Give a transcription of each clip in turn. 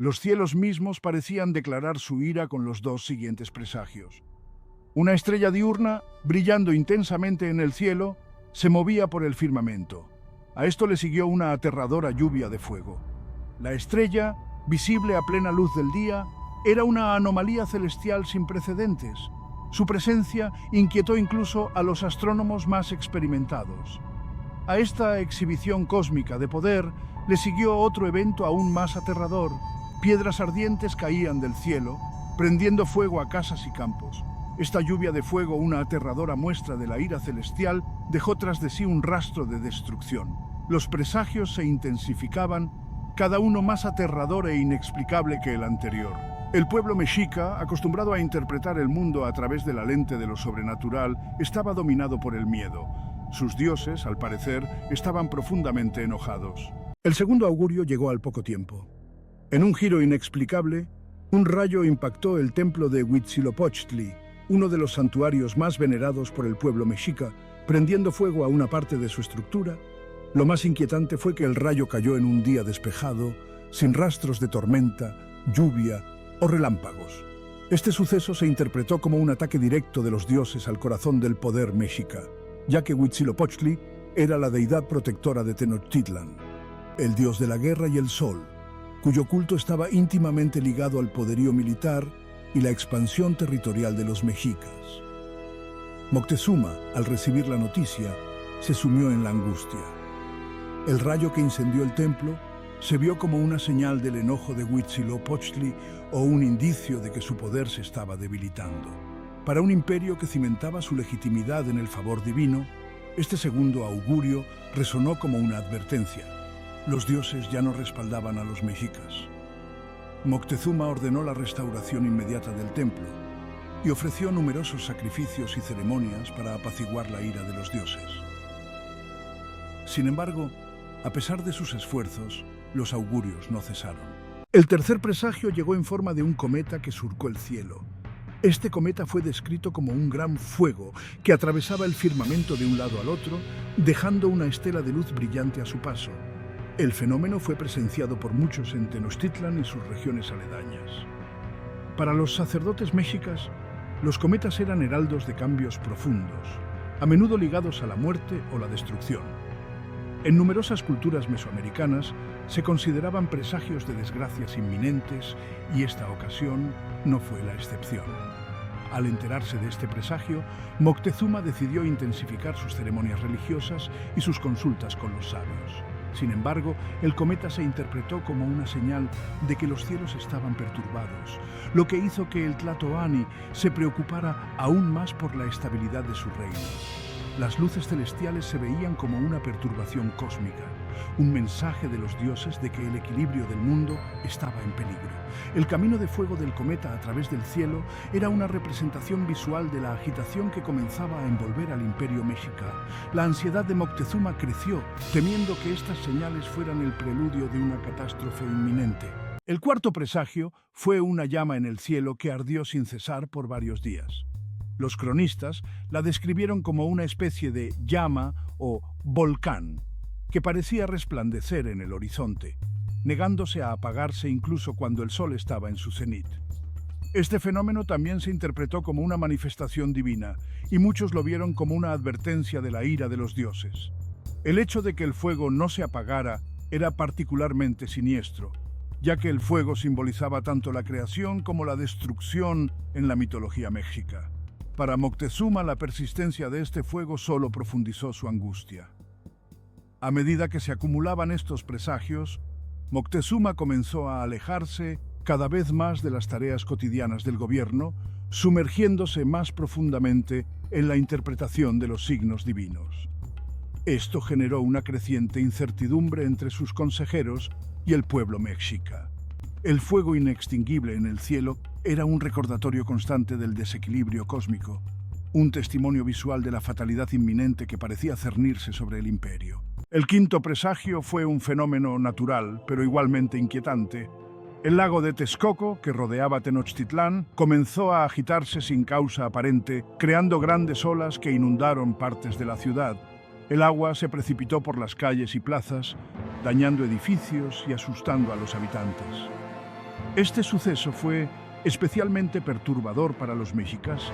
Los cielos mismos parecían declarar su ira con los dos siguientes presagios. Una estrella diurna, brillando intensamente en el cielo, se movía por el firmamento. A esto le siguió una aterradora lluvia de fuego. La estrella, visible a plena luz del día, era una anomalía celestial sin precedentes. Su presencia inquietó incluso a los astrónomos más experimentados. A esta exhibición cósmica de poder le siguió otro evento aún más aterrador. Piedras ardientes caían del cielo, prendiendo fuego a casas y campos. Esta lluvia de fuego, una aterradora muestra de la ira celestial, dejó tras de sí un rastro de destrucción. Los presagios se intensificaban, cada uno más aterrador e inexplicable que el anterior. El pueblo mexica, acostumbrado a interpretar el mundo a través de la lente de lo sobrenatural, estaba dominado por el miedo. Sus dioses, al parecer, estaban profundamente enojados. El segundo augurio llegó al poco tiempo. En un giro inexplicable, un rayo impactó el templo de Huitzilopochtli, uno de los santuarios más venerados por el pueblo mexica, prendiendo fuego a una parte de su estructura. Lo más inquietante fue que el rayo cayó en un día despejado, sin rastros de tormenta, lluvia o relámpagos. Este suceso se interpretó como un ataque directo de los dioses al corazón del poder mexica, ya que Huitzilopochtli era la deidad protectora de Tenochtitlan, el dios de la guerra y el sol, cuyo culto estaba íntimamente ligado al poderío militar y la expansión territorial de los mexicas. Moctezuma, al recibir la noticia, se sumió en la angustia. El rayo que incendió el templo se vio como una señal del enojo de Huitzilopochtli o un indicio de que su poder se estaba debilitando. Para un imperio que cimentaba su legitimidad en el favor divino, este segundo augurio resonó como una advertencia. Los dioses ya no respaldaban a los mexicas. Moctezuma ordenó la restauración inmediata del templo y ofreció numerosos sacrificios y ceremonias para apaciguar la ira de los dioses. Sin embargo, a pesar de sus esfuerzos, los augurios no cesaron. El tercer presagio llegó en forma de un cometa que surcó el cielo. Este cometa fue descrito como un gran fuego que atravesaba el firmamento de un lado al otro, dejando una estela de luz brillante a su paso. El fenómeno fue presenciado por muchos en Tenochtitlan y sus regiones aledañas. Para los sacerdotes mexicas, los cometas eran heraldos de cambios profundos, a menudo ligados a la muerte o la destrucción. En numerosas culturas mesoamericanas se consideraban presagios de desgracias inminentes y esta ocasión no fue la excepción. Al enterarse de este presagio, Moctezuma decidió intensificar sus ceremonias religiosas y sus consultas con los sabios. Sin embargo, el cometa se interpretó como una señal de que los cielos estaban perturbados, lo que hizo que el Tlatoani se preocupara aún más por la estabilidad de su reino. Las luces celestiales se veían como una perturbación cósmica, un mensaje de los dioses de que el equilibrio del mundo estaba en peligro. El camino de fuego del cometa a través del cielo era una representación visual de la agitación que comenzaba a envolver al imperio mexica. La ansiedad de Moctezuma creció, temiendo que estas señales fueran el preludio de una catástrofe inminente. El cuarto presagio fue una llama en el cielo que ardió sin cesar por varios días. Los cronistas la describieron como una especie de llama o volcán que parecía resplandecer en el horizonte, negándose a apagarse incluso cuando el sol estaba en su cenit. Este fenómeno también se interpretó como una manifestación divina, y muchos lo vieron como una advertencia de la ira de los dioses. El hecho de que el fuego no se apagara era particularmente siniestro, ya que el fuego simbolizaba tanto la creación como la destrucción en la mitología mexica. Para Moctezuma, la persistencia de este fuego solo profundizó su angustia. A medida que se acumulaban estos presagios, Moctezuma comenzó a alejarse cada vez más de las tareas cotidianas del gobierno, sumergiéndose más profundamente en la interpretación de los signos divinos. Esto generó una creciente incertidumbre entre sus consejeros y el pueblo mexica. El fuego inextinguible en el cielo era un recordatorio constante del desequilibrio cósmico, un testimonio visual de la fatalidad inminente que parecía cernirse sobre el imperio. El quinto presagio fue un fenómeno natural, pero igualmente inquietante. El lago de Texcoco, que rodeaba Tenochtitlán, comenzó a agitarse sin causa aparente, creando grandes olas que inundaron partes de la ciudad. El agua se precipitó por las calles y plazas, dañando edificios y asustando a los habitantes. Este suceso fue especialmente perturbador para los mexicas,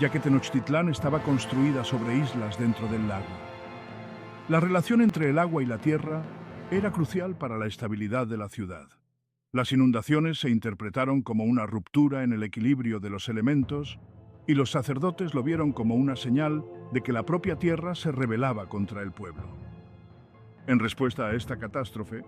ya que Tenochtitlán estaba construida sobre islas dentro del lago. La relación entre el agua y la tierra era crucial para la estabilidad de la ciudad. Las inundaciones se interpretaron como una ruptura en el equilibrio de los elementos y los sacerdotes lo vieron como una señal de que la propia tierra se rebelaba contra el pueblo. En respuesta a esta catástrofe,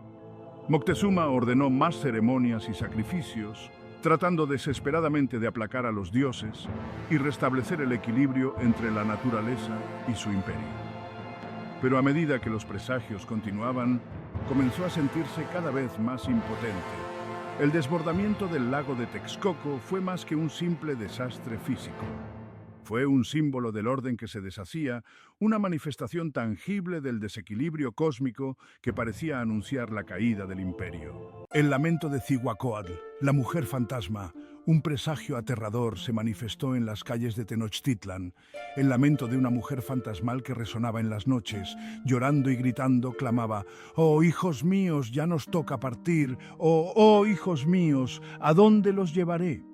Moctezuma ordenó más ceremonias y sacrificios, tratando desesperadamente de aplacar a los dioses y restablecer el equilibrio entre la naturaleza y su imperio. Pero a medida que los presagios continuaban, comenzó a sentirse cada vez más impotente. El desbordamiento del lago de Texcoco fue más que un simple desastre físico. Fue un símbolo del orden que se deshacía, una manifestación tangible del desequilibrio cósmico que parecía anunciar la caída del imperio. El lamento de Cihuacóatl, la mujer fantasma, un presagio aterrador, se manifestó en las calles de Tenochtitlan. El lamento de una mujer fantasmal que resonaba en las noches, llorando y gritando, clamaba: «¡Oh, hijos míos, ya nos toca partir! ¡Oh, hijos míos, ¿a dónde los llevaré?».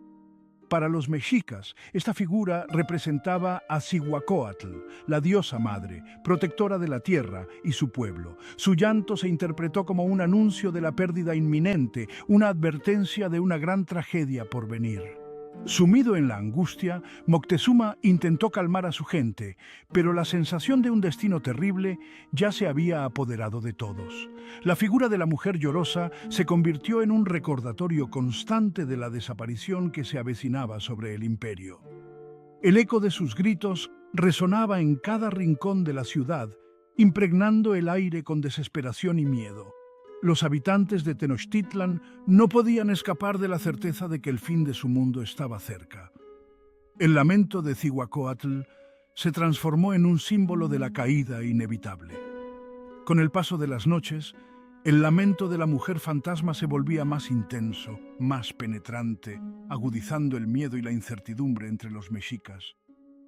Para los mexicas, esta figura representaba a Cihuacóatl, la diosa madre, protectora de la tierra y su pueblo. Su llanto se interpretó como un anuncio de la pérdida inminente, una advertencia de una gran tragedia por venir. Sumido en la angustia, Moctezuma intentó calmar a su gente, pero la sensación de un destino terrible ya se había apoderado de todos. La figura de la mujer llorosa se convirtió en un recordatorio constante de la desaparición que se avecinaba sobre el imperio. El eco de sus gritos resonaba en cada rincón de la ciudad, impregnando el aire con desesperación y miedo. Los habitantes de Tenochtitlan no podían escapar de la certeza de que el fin de su mundo estaba cerca. El lamento de Cihuacóatl se transformó en un símbolo de la caída inevitable. Con el paso de las noches, el lamento de la mujer fantasma se volvía más intenso, más penetrante, agudizando el miedo y la incertidumbre entre los mexicas.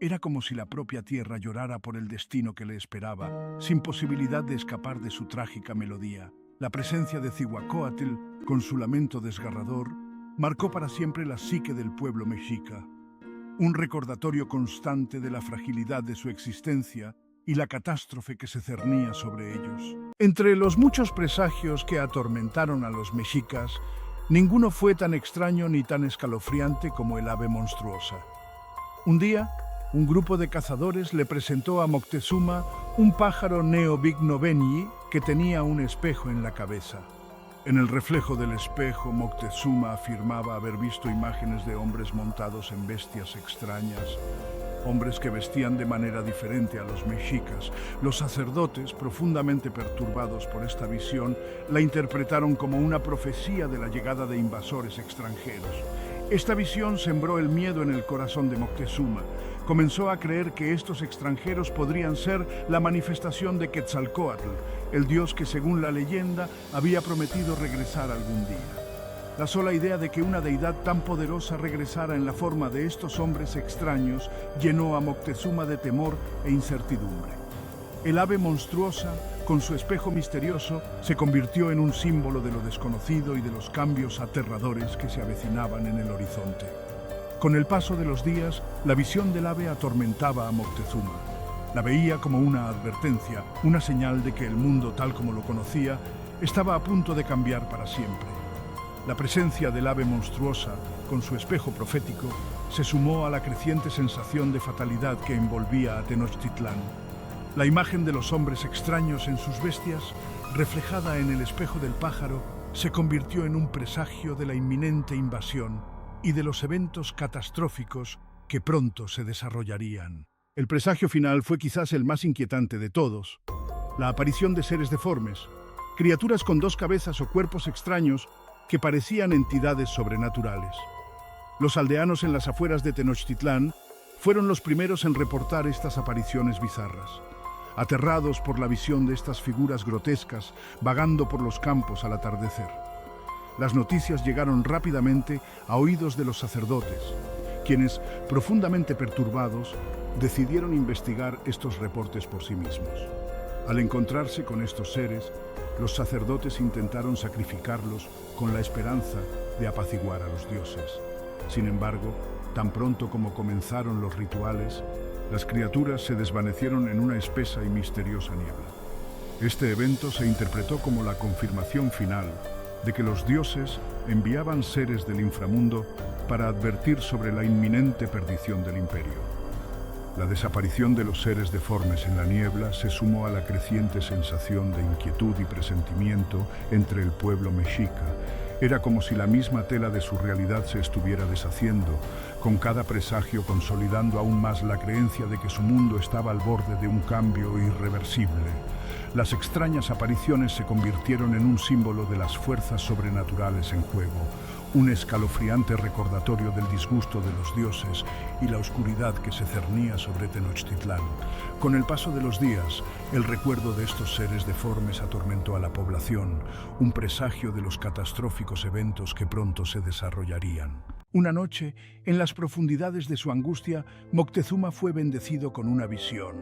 Era como si la propia tierra llorara por el destino que le esperaba, sin posibilidad de escapar de su trágica melodía. La presencia de Cihuacóatl, con su lamento desgarrador, marcó para siempre la psique del pueblo mexica, un recordatorio constante de la fragilidad de su existencia y la catástrofe que se cernía sobre ellos. Entre los muchos presagios que atormentaron a los mexicas, ninguno fue tan extraño ni tan escalofriante como el ave monstruosa. Un día, un grupo de cazadores le presentó a Moctezuma un pájaro neovignovenyi que tenía un espejo en la cabeza. En el reflejo del espejo, Moctezuma afirmaba haber visto imágenes de hombres montados en bestias extrañas, hombres que vestían de manera diferente a los mexicas. Los sacerdotes, profundamente perturbados por esta visión, la interpretaron como una profecía de la llegada de invasores extranjeros. Esta visión sembró el miedo en el corazón de Moctezuma. Comenzó a creer que estos extranjeros podrían ser la manifestación de Quetzalcóatl, el dios que, según la leyenda, había prometido regresar algún día. La sola idea de que una deidad tan poderosa regresara en la forma de estos hombres extraños llenó a Moctezuma de temor e incertidumbre. El ave monstruosa, con su espejo misterioso, se convirtió en un símbolo de lo desconocido y de los cambios aterradores que se avecinaban en el horizonte. Con el paso de los días, la visión del ave atormentaba a Moctezuma. La veía como una advertencia, una señal de que el mundo tal como lo conocía estaba a punto de cambiar para siempre. La presencia del ave monstruosa, con su espejo profético, se sumó a la creciente sensación de fatalidad que envolvía a Tenochtitlán. La imagen de los hombres extraños en sus bestias, reflejada en el espejo del pájaro, se convirtió en un presagio de la inminente invasión y de los eventos catastróficos que pronto se desarrollarían. El presagio final fue quizás el más inquietante de todos: la aparición de seres deformes, criaturas con dos cabezas o cuerpos extraños que parecían entidades sobrenaturales. Los aldeanos en las afueras de Tenochtitlán fueron los primeros en reportar estas apariciones bizarras. Aterrados por la visión de estas figuras grotescas vagando por los campos al atardecer. Las noticias llegaron rápidamente a oídos de los sacerdotes, quienes, profundamente perturbados, decidieron investigar estos reportes por sí mismos. Al encontrarse con estos seres, los sacerdotes intentaron sacrificarlos con la esperanza de apaciguar a los dioses. Sin embargo, tan pronto como comenzaron los rituales, las criaturas se desvanecieron en una espesa y misteriosa niebla. Este evento se interpretó como la confirmación final de que los dioses enviaban seres del inframundo para advertir sobre la inminente perdición del imperio. La desaparición de los seres deformes en la niebla se sumó a la creciente sensación de inquietud y presentimiento entre el pueblo mexica. Era como si la misma tela de su realidad se estuviera deshaciendo, con cada presagio consolidando aún más la creencia de que su mundo estaba al borde de un cambio irreversible. Las extrañas apariciones se convirtieron en un símbolo de las fuerzas sobrenaturales en juego, un escalofriante recordatorio del disgusto de los dioses y la oscuridad que se cernía sobre Tenochtitlán. Con el paso de los días, el recuerdo de estos seres deformes atormentó a la población, un presagio de los catastróficos eventos que pronto se desarrollarían. Una noche, en las profundidades de su angustia, Moctezuma fue bendecido con una visión.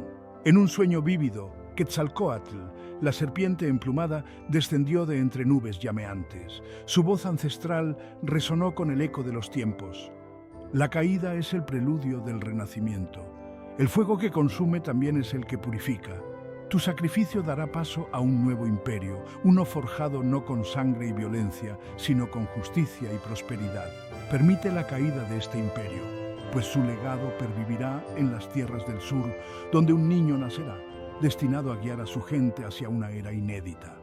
En un sueño vívido, Quetzalcóatl, la serpiente emplumada, descendió de entre nubes llameantes. Su voz ancestral resonó con el eco de los tiempos. La caída es el preludio del renacimiento. El fuego que consume también es el que purifica. Tu sacrificio dará paso a un nuevo imperio, uno forjado no con sangre y violencia, sino con justicia y prosperidad. Permite la caída de este imperio, pues su legado pervivirá en las tierras del sur, donde un niño nacerá, destinado a guiar a su gente hacia una era inédita.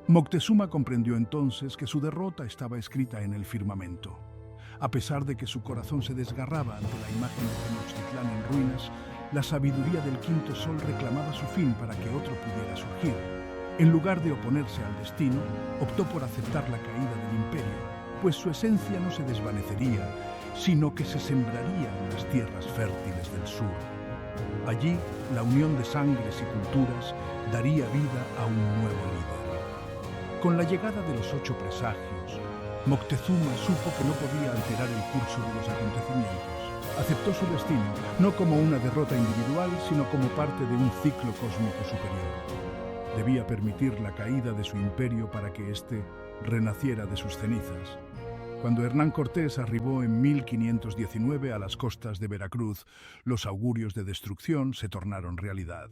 Moctezuma comprendió entonces que su derrota estaba escrita en el firmamento. A pesar de que su corazón se desgarraba ante la imagen de Tenochtitlán en ruinas, la sabiduría del quinto sol reclamaba su fin para que otro pudiera surgir. En lugar de oponerse al destino, optó por aceptar la caída del imperio, pues su esencia no se desvanecería, sino que se sembraría en las tierras fértiles del sur. Allí, la unión de sangres y culturas daría vida a un nuevo líder. Con la llegada de los 8 presagios, Moctezuma supo que no podía alterar el curso de los acontecimientos. Aceptó su destino, no como una derrota individual, sino como parte de un ciclo cósmico superior. Debía permitir la caída de su imperio para que éste renaciera de sus cenizas. Cuando Hernán Cortés arribó en 1519 a las costas de Veracruz, los augurios de destrucción se tornaron realidad.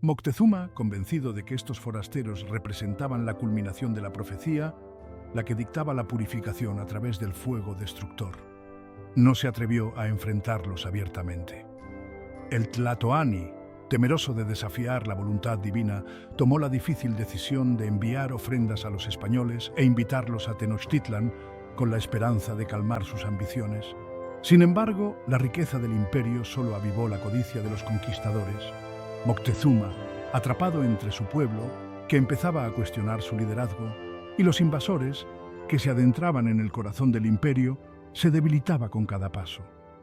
Moctezuma, convencido de que estos forasteros representaban la culminación de la profecía, la que dictaba la purificación a través del fuego destructor, no se atrevió a enfrentarlos abiertamente. El Tlatoani, temeroso de desafiar la voluntad divina, tomó la difícil decisión de enviar ofrendas a los españoles e invitarlos a Tenochtitlán con la esperanza de calmar sus ambiciones. Sin embargo, la riqueza del imperio solo avivó la codicia de los conquistadores. Moctezuma, atrapado entre su pueblo, que empezaba a cuestionar su liderazgo, y los invasores, que se adentraban en el corazón del imperio, se debilitaba con cada paso.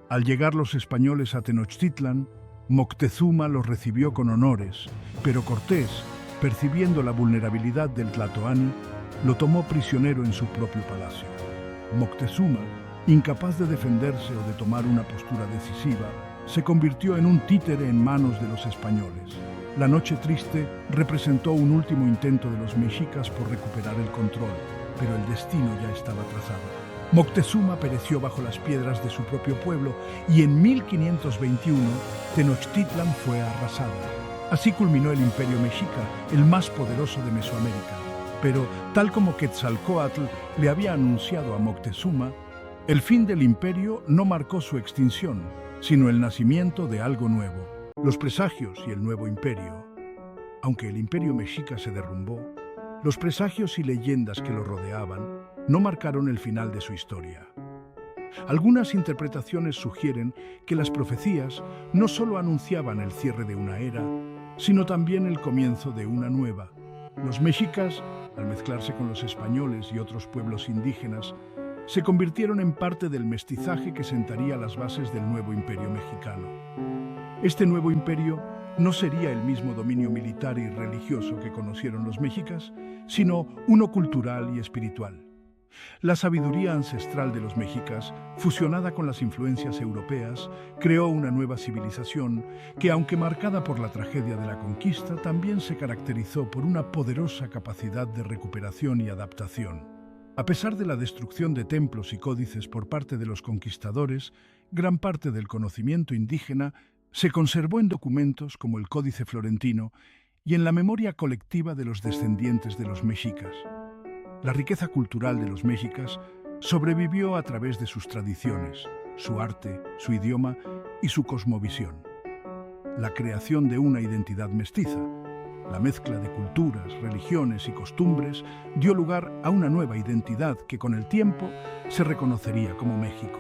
Al llegar los españoles a Tenochtitlán, Moctezuma los recibió con honores, pero Cortés, percibiendo la vulnerabilidad del Tlatoani, lo tomó prisionero en su propio palacio. Moctezuma, incapaz de defenderse o de tomar una postura decisiva, se convirtió en un títere en manos de los españoles. La noche triste representó un último intento de los mexicas por recuperar el control, pero el destino ya estaba trazado. Moctezuma pereció bajo las piedras de su propio pueblo y en 1521 Tenochtitlán fue arrasada. Así culminó el imperio mexica, el más poderoso de Mesoamérica. Pero, tal como Quetzalcóatl le había anunciado a Moctezuma, el fin del imperio no marcó su extinción, sino el nacimiento de algo nuevo, los presagios y el nuevo imperio. Aunque el imperio mexica se derrumbó, los presagios y leyendas que lo rodeaban no marcaron el final de su historia. Algunas interpretaciones sugieren que las profecías no solo anunciaban el cierre de una era, sino también el comienzo de una nueva. Los mexicas, al mezclarse con los españoles y otros pueblos indígenas, se convirtieron en parte del mestizaje que sentaría las bases del nuevo imperio mexicano. Este nuevo imperio no sería el mismo dominio militar y religioso que conocieron los mexicas, sino uno cultural y espiritual. La sabiduría ancestral de los mexicas, fusionada con las influencias europeas, creó una nueva civilización que, aunque marcada por la tragedia de la conquista, también se caracterizó por una poderosa capacidad de recuperación y adaptación. A pesar de la destrucción de templos y códices por parte de los conquistadores, gran parte del conocimiento indígena se conservó en documentos como el Códice Florentino y en la memoria colectiva de los descendientes de los mexicas. La riqueza cultural de los mexicas sobrevivió a través de sus tradiciones, su arte, su idioma y su cosmovisión. La creación de una identidad mestiza, la mezcla de culturas, religiones y costumbres dio lugar a una nueva identidad que con el tiempo se reconocería como México.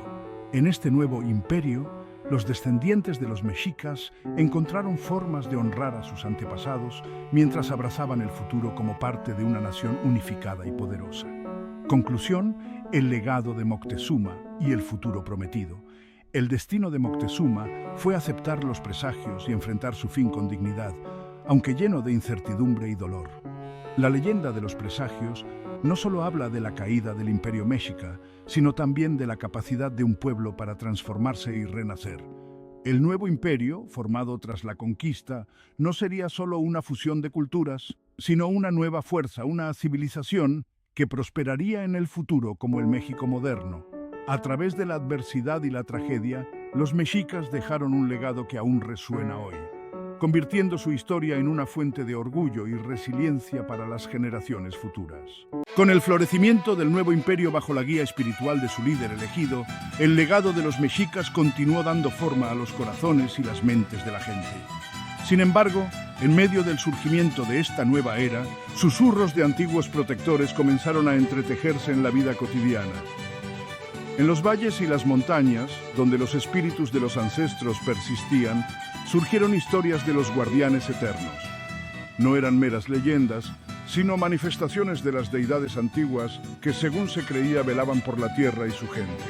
En este nuevo imperio, los descendientes de los mexicas encontraron formas de honrar a sus antepasados mientras abrazaban el futuro como parte de una nación unificada y poderosa. Conclusión, el legado de Moctezuma y el futuro prometido. El destino de Moctezuma fue aceptar los presagios y enfrentar su fin con dignidad, aunque lleno de incertidumbre y dolor. La leyenda de los presagios no solo habla de la caída del Imperio Mexica, sino también de la capacidad de un pueblo para transformarse y renacer. El nuevo imperio, formado tras la conquista, no sería solo una fusión de culturas, sino una nueva fuerza, una civilización que prosperaría en el futuro como el México moderno. A través de la adversidad y la tragedia, los mexicas dejaron un legado que aún resuena hoy, convirtiendo su historia en una fuente de orgullo y resiliencia para las generaciones futuras. Con el florecimiento del nuevo imperio bajo la guía espiritual de su líder elegido, el legado de los mexicas continuó dando forma a los corazones y las mentes de la gente. Sin embargo, en medio del surgimiento de esta nueva era, susurros de antiguos protectores comenzaron a entretejerse en la vida cotidiana. En los valles y las montañas, donde los espíritus de los ancestros persistían, surgieron historias de los guardianes eternos. No eran meras leyendas, sino manifestaciones de las deidades antiguas que, según se creía, velaban por la tierra y su gente.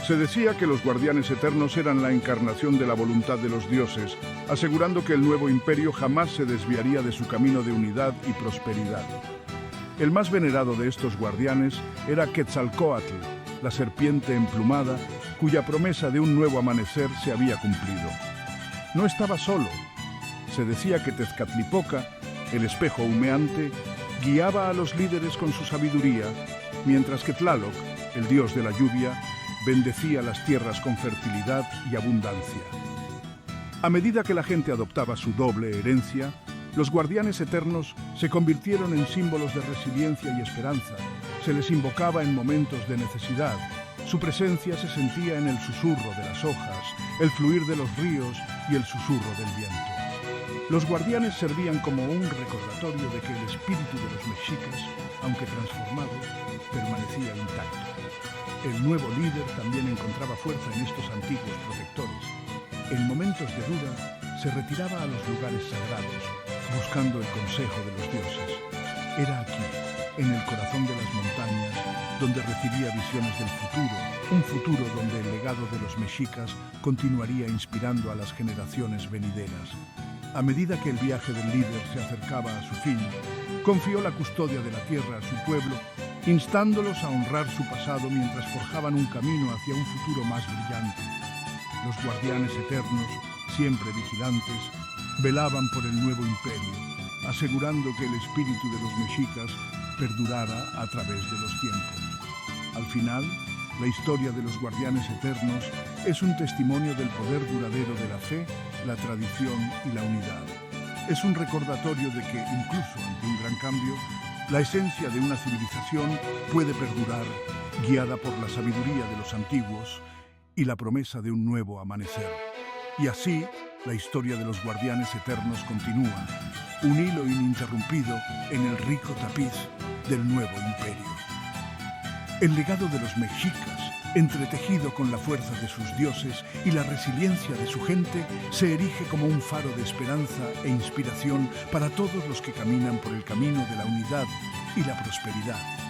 Se decía que los guardianes eternos eran la encarnación de la voluntad de los dioses, asegurando que el nuevo imperio jamás se desviaría de su camino de unidad y prosperidad. El más venerado de estos guardianes era Quetzalcóatl, la serpiente emplumada, cuya promesa de un nuevo amanecer se había cumplido. No estaba solo. Se decía que Tezcatlipoca, el espejo humeante, guiaba a los líderes con su sabiduría, mientras que Tlaloc, el dios de la lluvia, bendecía las tierras con fertilidad y abundancia. A medida que la gente adoptaba su doble herencia, los guardianes eternos se convirtieron en símbolos de resiliencia y esperanza. Se les invocaba en momentos de necesidad. Su presencia se sentía en el susurro de las hojas, el fluir de los ríos y el susurro del viento. Los guardianes servían como un recordatorio de que el espíritu de los mexicas, aunque transformado, permanecía intacto. El nuevo líder también encontraba fuerza en estos antiguos protectores. En momentos de duda, se retiraba a los lugares sagrados, buscando el consejo de los dioses. Era aquí, en el corazón de las montañas, donde recibía visiones del futuro, un futuro donde el legado de los mexicas continuaría inspirando a las generaciones venideras. A medida que el viaje del líder se acercaba a su fin, confió la custodia de la tierra a su pueblo, instándolos a honrar su pasado mientras forjaban un camino hacia un futuro más brillante. Los guardianes eternos, siempre vigilantes, velaban por el nuevo imperio, asegurando que el espíritu de los mexicas perdurara a través de los tiempos. Al final, la historia de los guardianes eternos es un testimonio del poder duradero de la fe, la tradición y la unidad. Es un recordatorio de que, incluso ante un gran cambio, la esencia de una civilización puede perdurar, guiada por la sabiduría de los antiguos y la promesa de un nuevo amanecer. Y así, la historia de los guardianes eternos continúa, un hilo ininterrumpido en el rico tapiz del nuevo imperio. El legado de los mexicas, entretejido con la fuerza de sus dioses y la resiliencia de su gente, se erige como un faro de esperanza e inspiración para todos los que caminan por el camino de la unidad y la prosperidad.